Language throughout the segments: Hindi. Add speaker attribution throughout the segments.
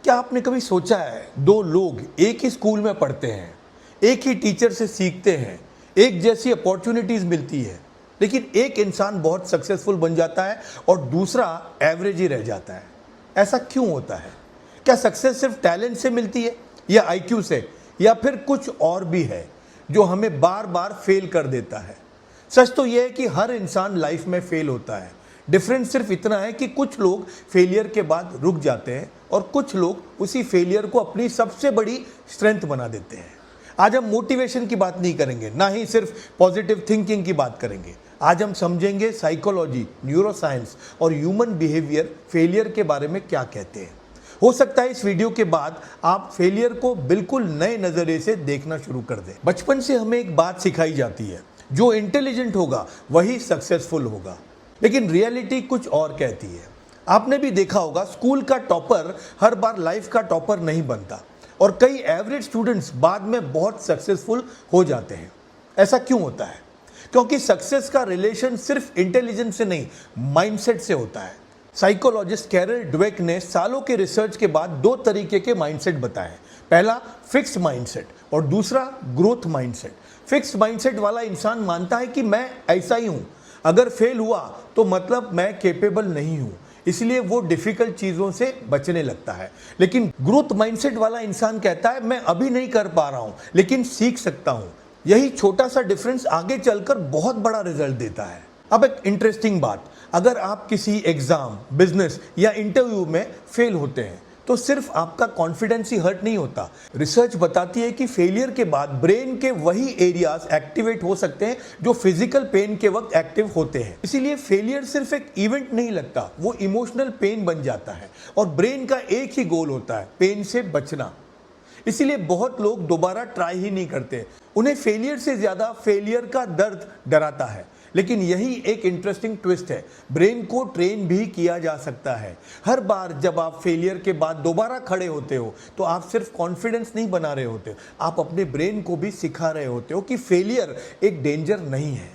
Speaker 1: क्या आपने कभी सोचा है दो लोग एक ही स्कूल में पढ़ते हैं, एक ही टीचर से सीखते हैं, एक जैसी अपॉर्चुनिटीज मिलती है, लेकिन एक इंसान बहुत सक्सेसफुल बन जाता है और दूसरा एवरेज ही रह जाता है। ऐसा क्यों होता है? क्या सक्सेस सिर्फ टैलेंट से मिलती है या आईक्यू से, या फिर कुछ और भी है जो हमें बार बार फेल कर देता है? सच तो यह है कि हर इंसान लाइफ में फेल होता है। डिफरेंस सिर्फ इतना है कि कुछ लोग फेलियर के बाद रुक जाते हैं और कुछ लोग उसी फेलियर को अपनी सबसे बड़ी स्ट्रेंथ बना देते हैं। आज हम मोटिवेशन की बात नहीं करेंगे, ना ही सिर्फ पॉजिटिव थिंकिंग की बात करेंगे। आज हम समझेंगे साइकोलॉजी, न्यूरोसाइंस और ह्यूमन बिहेवियर फेलियर के बारे में क्या कहते हैं। हो सकता है इस वीडियो के बाद आप फेलियर को बिल्कुल नए नजरिए से देखना शुरू कर दें। बचपन से हमें एक बात सिखाई जाती है, जो इंटेलिजेंट होगा वही सक्सेसफुल होगा, लेकिन रियलिटी कुछ और कहती है। आपने भी देखा होगा, स्कूल का टॉपर हर बार लाइफ का टॉपर नहीं बनता और कई एवरेज स्टूडेंट्स बाद में बहुत सक्सेसफुल हो जाते हैं। ऐसा क्यों होता है? क्योंकि सक्सेस का रिलेशन सिर्फ इंटेलिजेंस से नहीं, माइंडसेट से होता है। साइकोलॉजिस्ट कैरल ड्वेक ने सालों के रिसर्च के बाद दो तरीके के माइंडसेट बताए। पहला फिक्स्ड माइंडसेट और दूसरा ग्रोथ माइंडसेट। फिक्स्ड माइंडसेट वाला इंसान मानता है कि मैं ऐसा ही हूं, अगर फेल हुआ तो मतलब मैं केपेबल नहीं हूं, इसलिए वो डिफिकल्ट चीजों से बचने लगता है। लेकिन ग्रोथ माइंडसेट वाला इंसान कहता है मैं अभी नहीं कर पा रहा हूं, लेकिन सीख सकता हूं। यही छोटा सा डिफरेंस आगे चलकर बहुत बड़ा रिजल्ट देता है। अब एक इंटरेस्टिंग बात, अगर आप किसी एग्जाम, बिजनेस या इंटरव्यू में फेल होते हैं तो सिर्फ आपका कॉन्फिडेंस ही हर्ट नहीं होता। रिसर्च बताती है कि फेलियर के बाद ब्रेन के वही एरियाज एक्टिवेट हो सकते हैं जो फिजिकल पेन के वक्त एक्टिव होते हैं। इसीलिए फेलियर सिर्फ एक इवेंट नहीं लगता, वो इमोशनल पेन बन जाता है और ब्रेन का एक ही गोल होता है, पेन से बचना। इसीलिए बहुत लोग दोबारा ट्राई ही नहीं करते। उन्हें फेलियर से ज्यादा फेलियर का दर्द डराता है। लेकिन यही एक इंटरेस्टिंग ट्विस्ट है, ब्रेन को ट्रेन भी किया जा सकता है। हर बार जब आप फेलियर के बाद दोबारा खड़े होते हो तो आप सिर्फ कॉन्फिडेंस नहीं बना रहे होते, आप अपने ब्रेन को भी सिखा रहे होते हो कि फेलियर एक डेंजर नहीं है।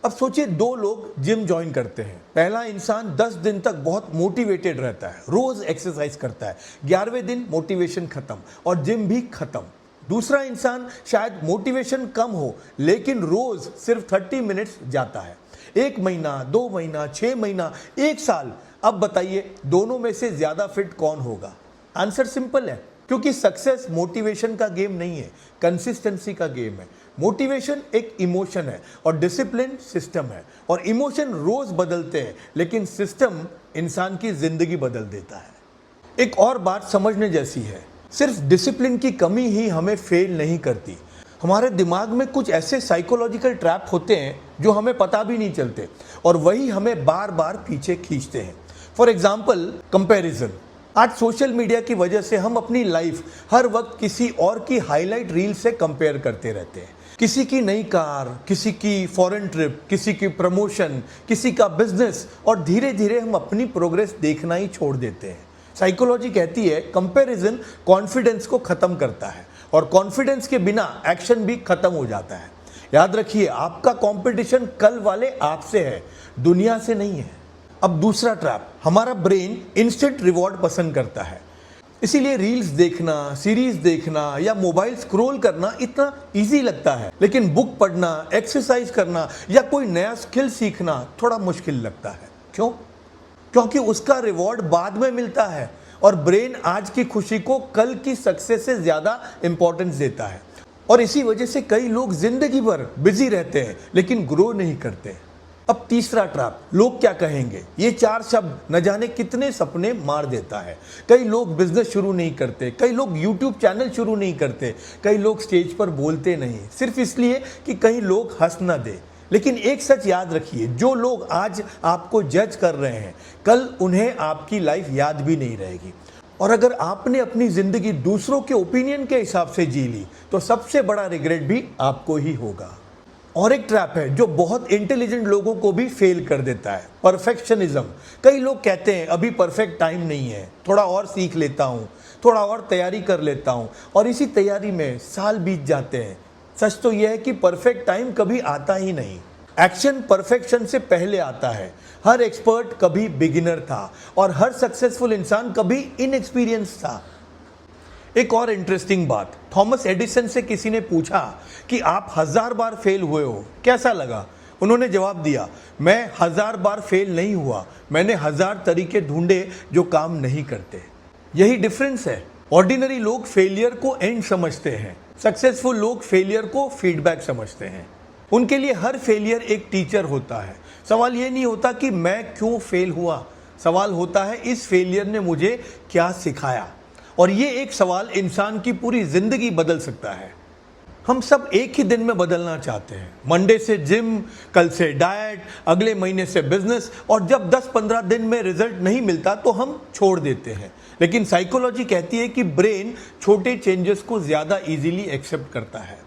Speaker 1: अब सोचिए, दो लोग जिम ज्वाइन करते हैं। पहला इंसान 10 दिन तक बहुत मोटिवेटेड रहता है, रोज एक्सरसाइज करता है। 11वें दिन मोटिवेशन खत्म और जिम भी खत्म। दूसरा इंसान शायद मोटिवेशन कम हो, लेकिन रोज सिर्फ 30 मिनट्स जाता है। 1 महीना, 2 महीना, 6 महीना, 1 साल। अब बताइए दोनों में से ज्यादा फिट कौन होगा? आंसर सिंपल है, क्योंकि सक्सेस मोटिवेशन का गेम नहीं है, कंसिस्टेंसी का गेम है। मोटिवेशन एक इमोशन है और डिसिप्लिन सिस्टम है, और इमोशन रोज बदलते हैं, लेकिन सिस्टम इंसान की जिंदगी बदल देता है। एक और बात समझने जैसी है, सिर्फ डिसिप्लिन की कमी ही हमें फेल नहीं करती। हमारे दिमाग में कुछ ऐसे साइकोलॉजिकल ट्रैप होते हैं जो हमें पता भी नहीं चलते और वही हमें बार बार पीछे खींचते हैं। For example, comparison. आज सोशल मीडिया की वजह से हम अपनी लाइफ हर वक्त किसी और की हाईलाइट रील से कंपेयर करते रहते हैं। किसी की नई कार, किसी की फॉरेन ट्रिप, किसी की प्रमोशन, किसी का बिजनेस, और धीरे धीरे हम अपनी प्रोग्रेस देखना ही छोड़ देते हैं। साइकोलॉजी कहती है कंपैरिजन कॉन्फिडेंस को खत्म करता है और कॉन्फिडेंस के बिना एक्शन भी खत्म हो जाता है। याद रखिए, आपका कंपटीशन कल वाले आपसे है, दुनिया से नहीं है। अब दूसरा ट्रैप, हमारा ब्रेन इंस्टेंट रिवॉर्ड पसंद करता है। इसीलिए रील्स देखना, सीरीज देखना या मोबाइल स्क्रॉल करना इतना इजी लगता है, लेकिन बुक पढ़ना, एक्सरसाइज करना या कोई नया स्किल सीखना थोड़ा मुश्किल लगता है। क्यों? क्योंकि उसका रिवॉर्ड बाद में मिलता है और ब्रेन आज की खुशी को कल की सक्सेस से ज्यादा इंपॉर्टेंस देता है। और इसी वजह से कई लोग जिंदगी भर बिजी रहते हैं लेकिन ग्रो नहीं करते। अब तीसरा ट्रैप, लोग क्या कहेंगे। ये 4 शब्द न जाने कितने सपने मार देता है। कई लोग बिजनेस शुरू नहीं करते, कई लोग यूट्यूब चैनल शुरू नहीं करते, कई लोग स्टेज पर बोलते नहीं, सिर्फ इसलिए कि कई लोग हंस न दे। लेकिन एक सच याद रखिए, जो लोग आज आपको जज कर रहे हैं, कल उन्हें आपकी लाइफ याद भी नहीं रहेगी। और अगर आपने अपनी जिंदगी दूसरों के ओपिनियन के हिसाब से जी ली तो सबसे बड़ा रिग्रेट भी आपको ही होगा। और एक ट्रैप है जो बहुत इंटेलिजेंट लोगों को भी फेल कर देता है, परफेक्शनिज्म। कई लोग कहते हैं अभी परफेक्ट टाइम नहीं है, थोड़ा और सीख लेता हूँ, थोड़ा और तैयारी कर लेता हूँ, और इसी तैयारी में साल बीत जाते हैं। सच तो यह है कि परफेक्ट टाइम कभी आता ही नहीं। एक्शन परफेक्शन से पहले आता है। हर एक्सपर्ट कभी बिगिनर था और हर सक्सेसफुल इंसान कभी इनएक्सपीरियंस था। एक और इंटरेस्टिंग बात, थॉमस एडिसन से किसी ने पूछा कि आप 1000 बार फेल हुए हो, कैसा लगा? उन्होंने जवाब दिया, मैं 1000 बार फेल नहीं हुआ, मैंने 1000 तरीके ढूंढे जो काम नहीं करते। यही डिफरेंस है। ऑर्डिनरी लोग फेलियर को एंड समझते हैं, सक्सेसफुल लोग फेलियर को फीडबैक समझते हैं। उनके लिए हर फेलियर एक टीचर होता है। सवाल ये नहीं होता कि मैं क्यों फेल हुआ, सवाल होता है इस फेलियर ने मुझे क्या सिखाया। और ये एक सवाल इंसान की पूरी जिंदगी बदल सकता है। हम सब एक ही दिन में बदलना चाहते हैं। मंडे से जिम, कल से डाइट, अगले महीने से बिजनेस, और जब 10-15 दिन में रिजल्ट नहीं मिलता तो हम छोड़ देते हैं। लेकिन साइकोलॉजी कहती है कि ब्रेन छोटे चेंजेस को ज्यादा इजीली एक्सेप्ट करता है।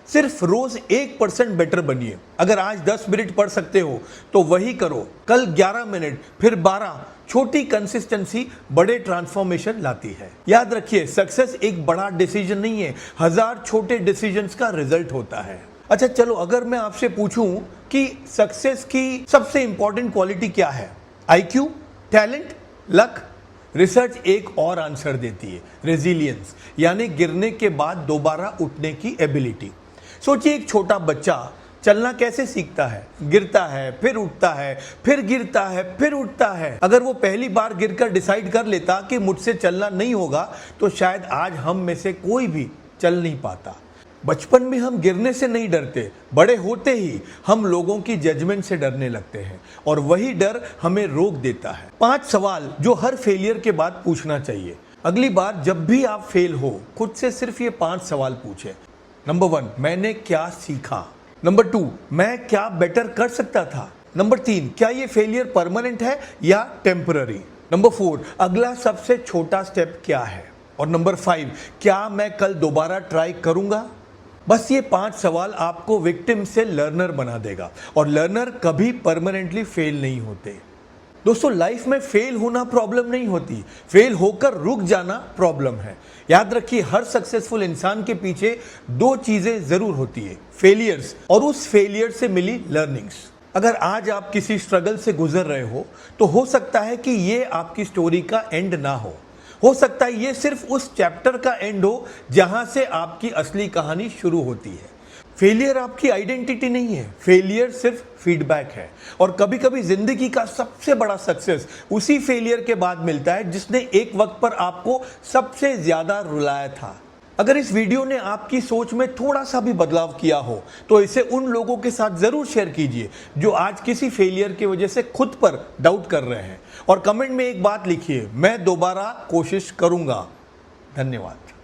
Speaker 1: सिर्फ रोज 1% बेटर बनिए। अगर आज 10 मिनट पढ़ सकते हो तो वही करो, कल 11 मिनट, फिर 12। छोटी कंसिस्टेंसी बड़े ट्रांसफॉर्मेशन लाती है। याद रखिए, सक्सेस एक बड़ा डिसीजन नहीं है, 1000 छोटे डिसीजंस का रिजल्ट होता है। अच्छा चलो, अगर मैं आपसे पूछूं कि सक्सेस की सबसे इंपॉर्टेंट क्वालिटी क्या है, IQ, टैलेंट, लक? रिसर्च एक और आंसर देती है, रेजिलियंस, यानी गिरने के बाद दोबारा उठने की एबिलिटी। सोचिए, एक छोटा बच्चा चलना कैसे सीखता है? गिरता है, फिर उठता है, फिर गिरता है, फिर उठता है। अगर वो पहली बार गिरकर डिसाइड कर लेता कि मुझसे चलना नहीं होगा तो शायद आज हम में से कोई भी चल नहीं पाता। बचपन में हम गिरने से नहीं डरते, बड़े होते ही हम लोगों की जजमेंट से डरने लगते हैं और वही डर हमें रोक देता है। 5 सवाल जो हर फेलियर के बाद पूछना चाहिए। अगली बार जब भी आप फेल हो, खुद से सिर्फ ये 5 सवाल पूछें। नंबर 1, मैंने क्या सीखा? नंबर 2, मैं क्या बेटर कर सकता था? नंबर 3, क्या ये फेलियर परमानेंट है या टेम्पररी? नंबर 4, अगला सबसे छोटा स्टेप क्या है? और नंबर 5, क्या मैं कल दोबारा ट्राई करूंगा? बस ये 5 सवाल आपको विक्टिम से लर्नर बना देगा, और लर्नर कभी परमानेंटली फेल नहीं होते। दोस्तों, लाइफ में फेल होना प्रॉब्लम नहीं होती, फेल होकर रुक जाना प्रॉब्लम है। याद रखिए, हर सक्सेसफुल इंसान के पीछे 2 चीजें जरूर होती है, फेलियर्स और उस फेलियर से मिली लर्निंग्स। अगर आज आप किसी स्ट्रगल से गुजर रहे हो तो हो सकता है कि ये आपकी स्टोरी का एंड ना हो सकता है ये सिर्फ उस चैप्टर का एंड हो जहां से आपकी असली कहानी शुरू होती है। फेलियर आपकी आइडेंटिटी नहीं है, फेलियर सिर्फ फीडबैक है। और कभी कभी जिंदगी का सबसे बड़ा सक्सेस उसी फेलियर के बाद मिलता है जिसने एक वक्त पर आपको सबसे ज्यादा रुलाया था। अगर इस वीडियो ने आपकी सोच में थोड़ा सा भी बदलाव किया हो तो इसे उन लोगों के साथ जरूर शेयर कीजिए जो आज किसी फेलियर की वजह से खुद पर डाउट कर रहे हैं। और कमेंट में एक बात लिखिए, मैं दोबारा कोशिश करूंगा। धन्यवाद।